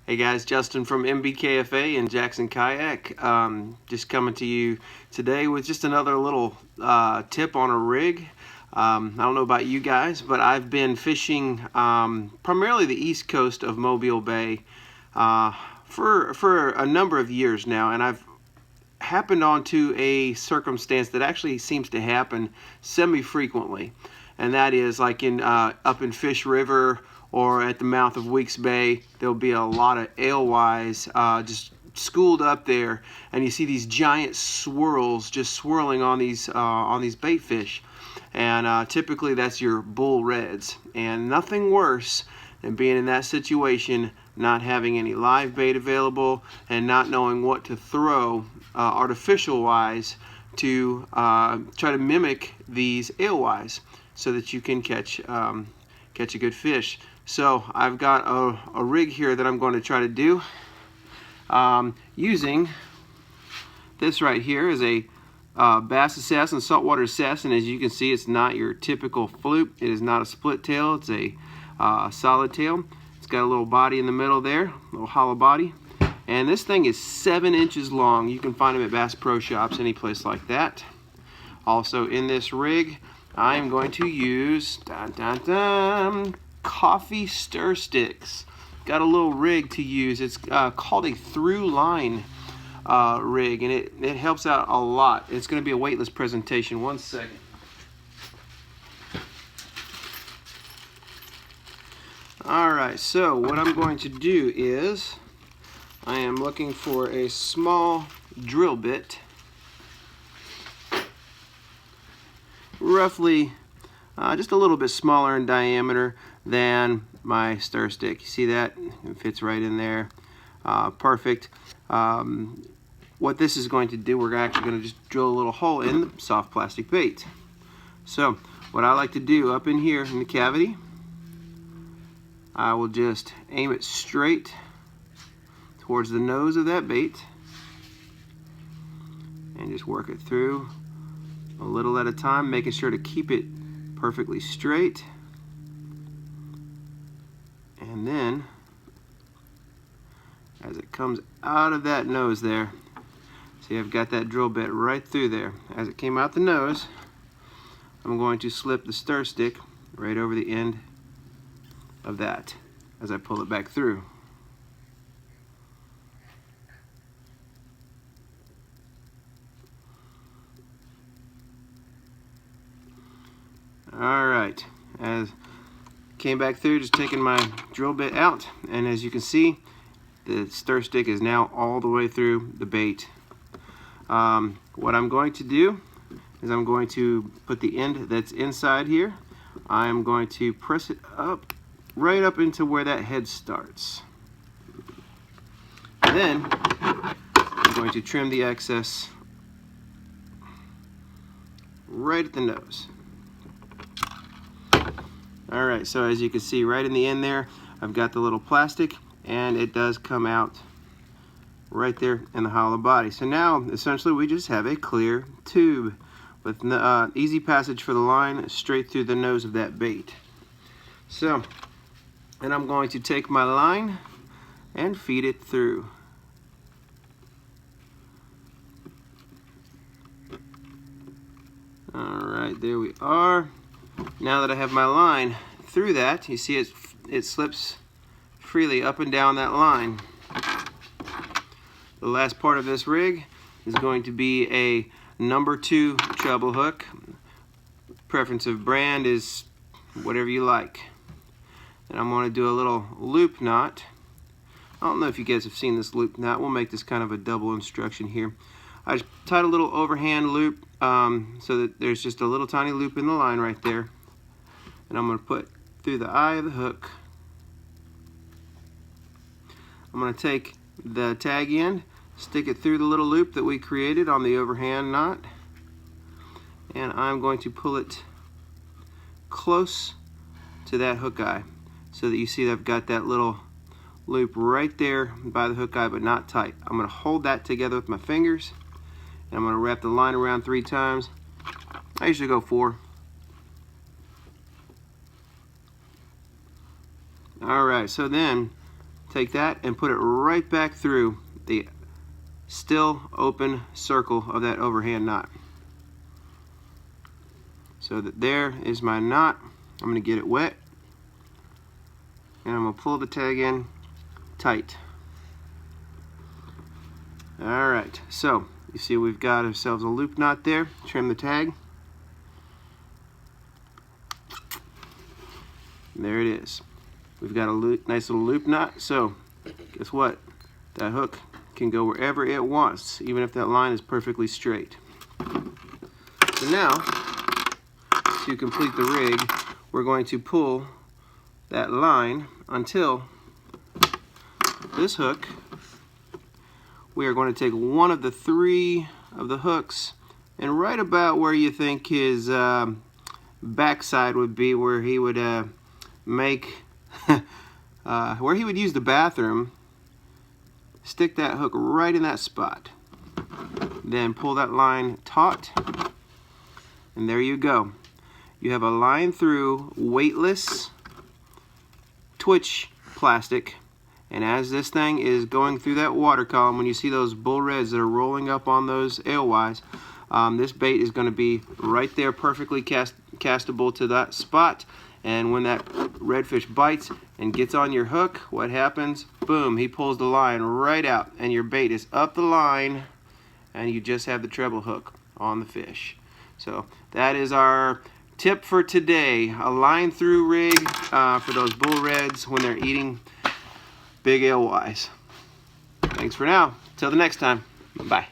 Hey guys, Justin from MBKFA and Jackson Kayak. Just coming to you today with just another little tip on a rig. I don't know about you guys, but I've been fishing primarily the east coast of Mobile Bay for a number of years now, and I've happened onto a circumstance that actually seems to happen semi-frequently, and that is like up in Fish River or at the mouth of Weeks Bay. There'll be a lot of alewives just schooled up there, and you see these giant swirls just swirling on these bait fish, and typically that's your bull reds. And nothing worse than being in that situation, not having any live bait available and not knowing what to throw artificial wise to try to mimic these alewives so that you can catch a good fish. So I've got a rig here that I'm going to try to do using this right here is a bass assassin, saltwater assassin. As you can see, it's not your typical fluke. It is not a split tail. It's a solid tail. It's got a little body in the middle there, a little hollow body. And this thing is 7 inches long. You can find them at Bass Pro Shops, any place like that. Also in this rig, I am going to use coffee stir sticks. Got a little rig to use. It's called a through line rig, and it helps out a lot. It's going to be a weightless presentation. One second. Alright, so what I'm going to do is I am looking for a small drill bit, roughly just a little bit smaller in diameter than my stir stick. You see that? It fits right in there. Perfect. What this is going to do, we're actually going to just drill a little hole in the soft plastic bait. So what I like to do up in here in the cavity, I will just aim it straight towards the nose of that bait and just work it through a little at a time, making sure to keep it perfectly straight. And then as it comes out of that nose there, see, I've got that drill bit right through there. As it came out the nose, I'm going to slip the stir stick right over the end of that as I pull it back through. Alright, as came back through, just taking my drill bit out, and as you can see, the stir stick is now all the way through the bait. What I'm going to do is I'm going to put the end that's inside here, I'm going to press it up, right up into where that head starts. And then I'm going to trim the excess right at the nose. Alright, so as you can see right in the end there, I've got the little plastic, and it does come out right there in the hollow body. So now essentially we just have a clear tube with easy passage for the line straight through the nose of that bait. So, and I'm going to take my line and feed it through. Alright, there we are. Now that I have my line through that, you see it slips freely up and down that line. The last part of this rig is going to be a number 2 treble hook. Preference of brand is whatever you like. And I'm going to do a little loop knot. I don't know if you guys have seen this loop knot. We'll make this kind of a double instruction here. I just tied a little overhand loop so that there's just a little tiny loop in the line right there. And I'm going to put through the eye of the hook. I'm going to take the tag end, stick it through the little loop that we created on the overhand knot, and I'm going to pull it close to that hook eye so that you see that I've got that little loop right there by the hook eye, but not tight. I'm going to hold that together with my fingers, and I'm going to wrap the line around 3 times. I usually go 4. Alright, so then take that and put it right back through the still open circle of that overhand knot. So that there is my knot. I'm going to get it wet, and I'm going to pull the tag in tight. Alright, so you see we've got ourselves a loop knot there. Trim the tag. And there it is. We've got a nice little loop knot. So guess what? That hook can go wherever it wants, even if that line is perfectly straight. So now, to complete the rig, we're going to pull that line until this hook, we are going to take one of the 3 of the hooks, and right about where you think his backside would be, where he would make where he would use the bathroom, stick that hook right in that spot. Then pull that line taut, and there you go. You have a Line-Thru weightless twitch plastic, and as this thing is going through that water column, when you see those bull reds that are rolling up on those alewives, this bait is going to be right there, perfectly castable to that spot. And when that redfish bites and gets on your hook, what happens? Boom, he pulls the line right out, and your bait is up the line, and you just have the treble hook on the fish. So that is our tip for today, a Line-Thru rig for those bull reds when they're eating big alewives. Thanks for now. Till the next time. Bye.